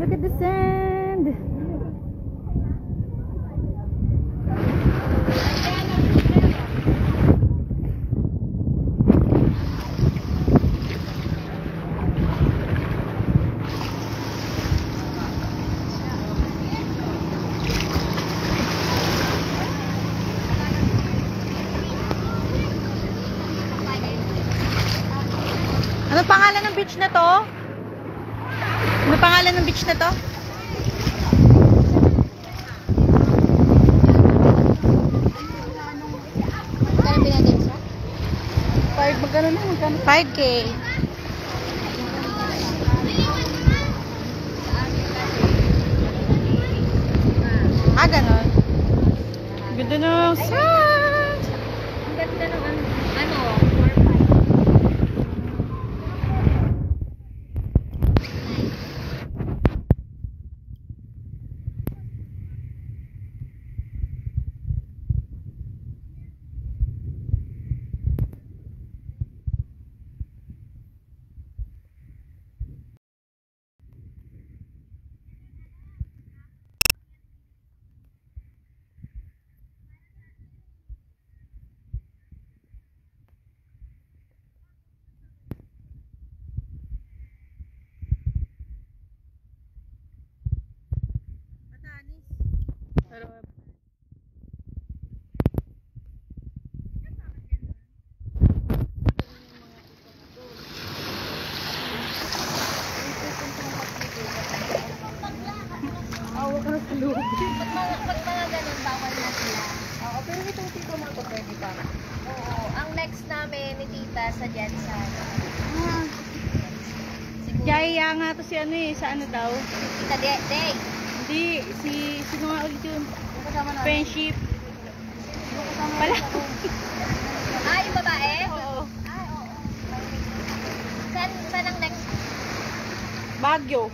Look at the sand. Ano pangalan ng beach na to? Ano pangalan ng beach na to? Magkano pinagin siya? 5, magkano na? Magkano? 5K. Ah, ganon. Ganda ng sand. Ang ganda ng ano, pag mga ganun, bawal na sila. Oo, pero itong tito mo ito pwede pa. Oo, ang next namin ni Tita sa Jensen. Siguro, Jaya nga to si ano eh, sa ano daw? Tita Day. Hindi, sino nga ulit yun? Kasama namin. Friendship. Pala. Ah, yung babae? Oo. Ay, oo. Saan ang next? Baguio.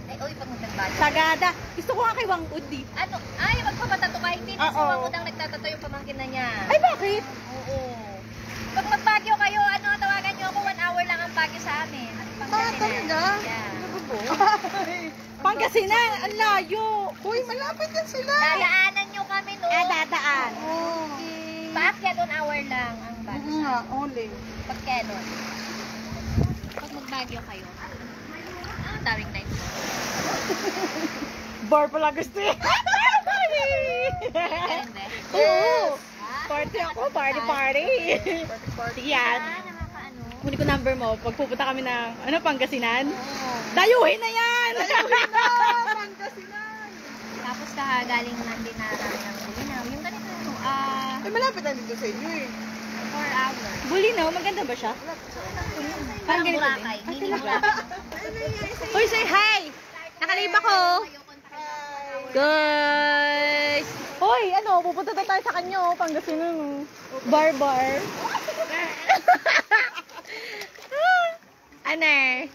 Ay, uy, pag magdagbago. Sagada. Gusto ko nga kay Wang Udi. Ano? Ay, magpapatato ka. Hindi na Oo. sumangod ang nagtatato yung pamangkin na niya. Ay, bakit? Oo. Pag magbagyo kayo, ano, tawagan niyo ako. 1 hour lang ang bagyo sa amin. talaga? Yeah. Pangasinan, ang layo. Uy, malapit din sila. Dadaanan niyo kami, no? dadaan. Oo. Paakyat 1 hour lang ang bagyo. nga, only. Pagkenon. Pag magbagyo kayo. Ang daming night. Bar pala gusto eh. Hindi. Oo. Party ako, party. Party yan. Nakakaano. Kunin ko number mo pag pupunta kami ng, ano, Pangasinan. Oo. Dayuhin na yan! Pangasinan. Tapos galing lang din na namin ng Bulinaw. Yung ganito, Ay, malapit na dito sa inyo eh. 4 hours. Bulinaw, maganda ba siya? Parang ganito Boracay. din? Mini Boracay. Uy, say hi! Nakalib ako! Guys! Hoy, ano, pupunta na tayo sa kanyo, Pangasinan. Bar. Ano?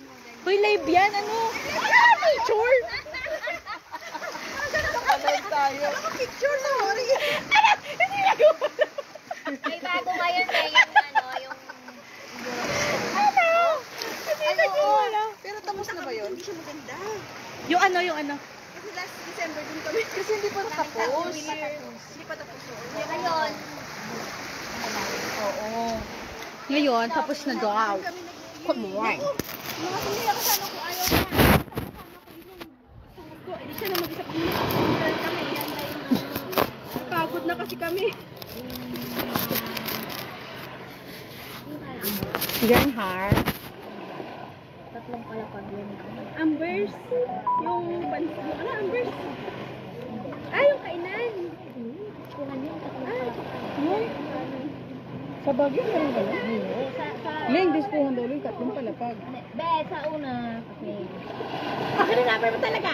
Hoy, live yan, ano? Picture! Live tayo. Picture, sorry. Ano? Hindi nagawa. May bago ngayon eh, yung ano, yung... Ano? Hindi nagawa. Pero tapos na ba yun? Hindi siya maganda. Yung ano? Kasi last December din kami. Kasi hindi pa tapos. Hindi pa tapos. Yung ngayon, Ngayon, tapos na daw. Come on. Mga pamilya kasama ko ayaw na. Hindi siya na mag-isap kami. Pagod na kasi kami. Ganhar. tatlong palapag yun. Ambers. Yung bansi. Ano Ambers? Ah, yung kainan. Kung ano yung tatlong palapag. Yung? Sa Baguio, meron ba yan? Ling, dispuhan daw yung tatlong palapag. Be, sa una. Kasi... Akin na number mo talaga!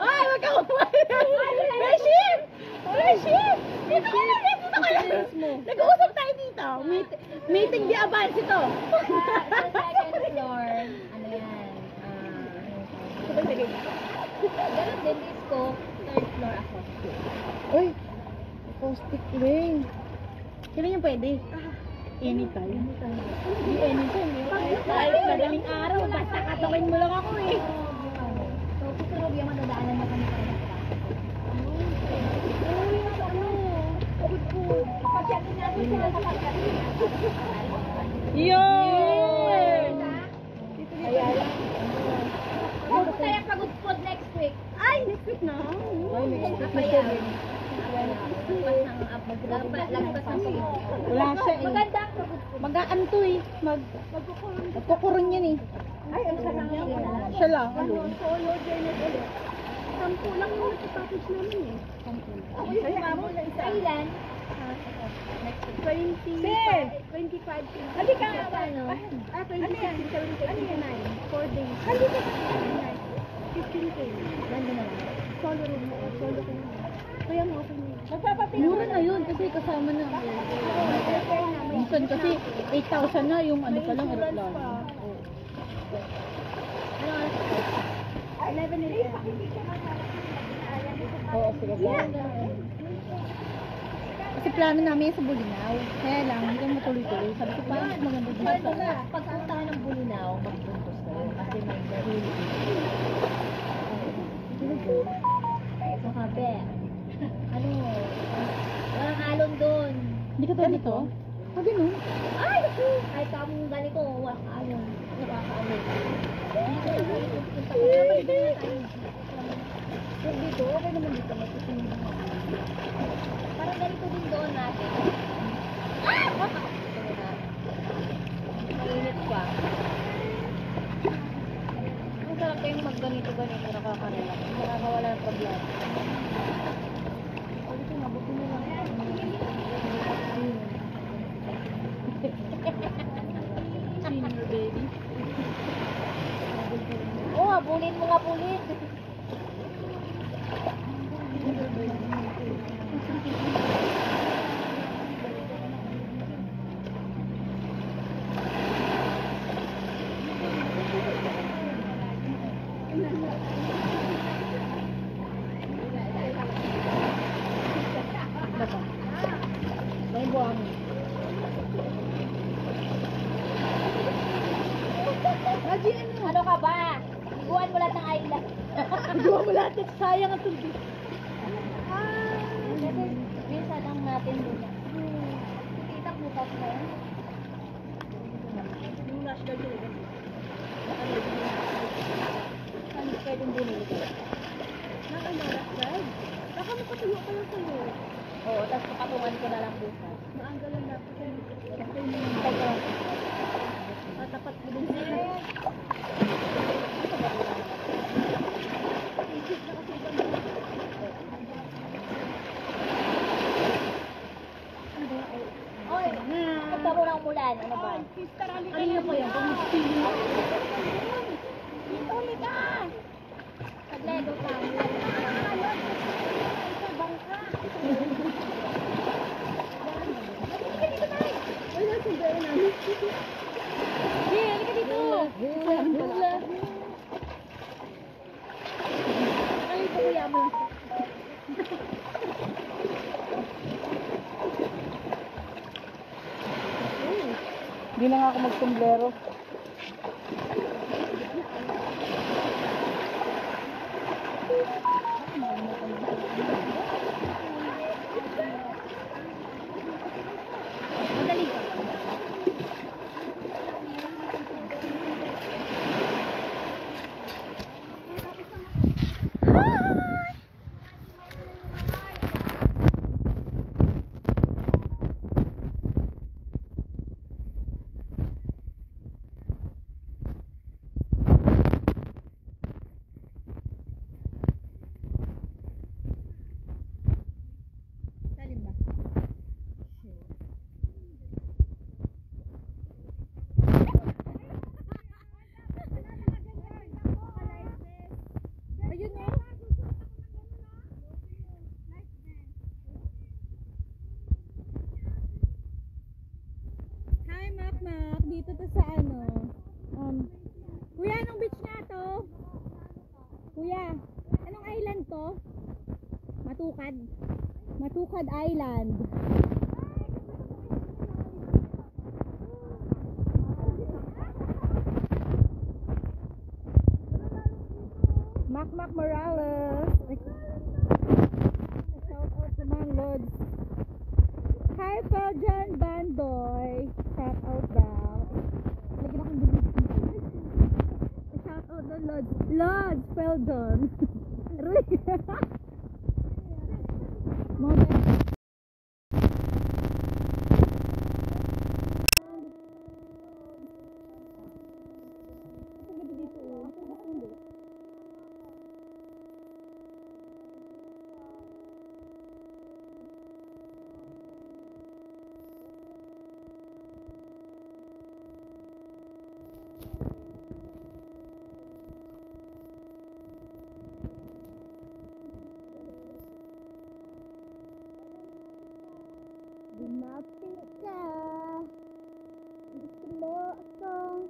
Ay, wag ka kumali! Friendship! Friendship! Dito ka lang! Dito ka lang! Nag-uusap tayo dito. Meeting di advance ito. Sa second floor, ano yan? Ganun din disco. Third floor ako. Uy, acoustic ring. Kailan yung pwede? Anytime. Hindi anytime. Kahit madaling araw, basta katukin mo lang ako eh. kuya, madadaanan na kami para ng traffic. Uy, ano? Pagod. Pagyatin natin sila sa pagyatin natin. Yun! Ayan. Pupunta yung pagod food next week. Ay, next week na. Lagpas ng pagod. Wala siya eh. Maganda ang pagod food. Mag-aanto eh. Magkukurun yan eh. Ay, ang sarang yan. Siya lang. Solo journey ulit. 10 lang yung natatapos namin eh. Ako yung sumamo na isa. Kailan? 25. Halika nga ba? 26, 27, 29. 4 days. Halika. 15K. Ganda na lang. Solo room mo. Solo ko na. Kaya mo okay na yun. Magpapatid. Mura na yun kasi kasama na. Minsan kasi 8,000 na yung ano pa lang aeroplano. Ano oras? 11 a.m. Oo, sige. Kasi plano namin sa Bulinaw. Kaya lang, hindi kami matuloy-tuloy. Sabi ko pa, maganda din Pwede sa na. Pagpunta ka ng Bulinaw, magbuntos ka. Kasi may nahuli. Saka, be. Ano? Walang alon doon. Hindi ka tayo dito? Ah, ganun? Ay! Ay, kamong ganito. Walang alon. Nakaka-alon. Dito na tayo. Punta ka. Kapag dito na tayo. So, dito, okay naman dito. Matutunin mo. Parang ganito din doon natin. Mainit pa. Ang sarap kayong mag-ganito-ganito. Nakaka-relax. Nakakawala ng problema. Dito nga, buti na lang. Senior baby. Oo, habulin mo nga, bulin. May buwang. Haji, ano? Ano ka ba? Iguan mo lahat ng island. Gawa mo lahat. Sayang ang tubig. Kasi minsan lang natin doon. Kita bukas na yun. Yung national yun. Saan pwedeng bumili ka? Nakamaras, guys. Baka makatuyo ka lang sa'yo. Oo, tapos papatungan ko na lang bukas. Maanggalan na ako sa'yo. Kasi Teka. matapat mo din sa'yo. Isip na kasi ba? Oy, nagkaroon ng ulan. Ano ba? Kanina pa yan. Pag-sili. Ulit ka! Taglego ka. Wala sa gawin namin. Hey, halika dito! Hula. Ay, kuya mo. Hindi na nga ako mag-sombrero. Madali ka. Hi, Mac. Dito to sa ano. Kuya, anong beach nga to? Kuya, anong island to? Matukad. Matukad Island. Mac, Mac Morales. Shout out naman, Lods. Hi, Fajan Bandoy. Shout out daw. Lagi na akong bilis dito. Shout out na Lods. Lods, well done. Moment. Dumapit ka. Gusto mo akong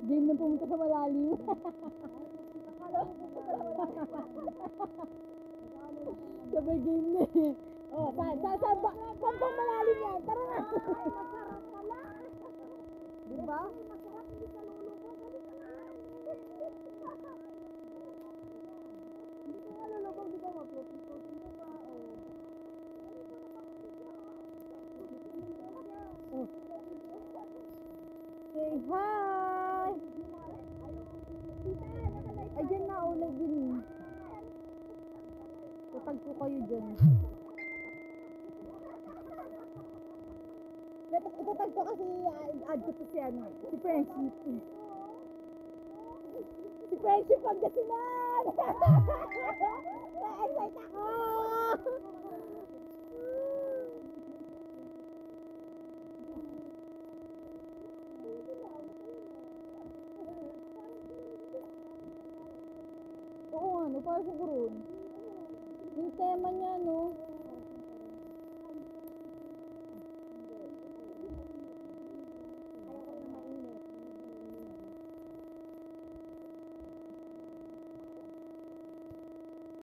game na pumunta sa malalim. Sabay game na eh. Oh, saan pang malalim yan? Tara na! Diba? Say hi! Ay, dyan na ulit din eh. Tutag ko kayo dyan. Itatag ko kasi add ko to si ano, si Friendship. Si Friendship Pangasinan! Na-excite ako! Oo ano, para sa kurun. Yung tema niya,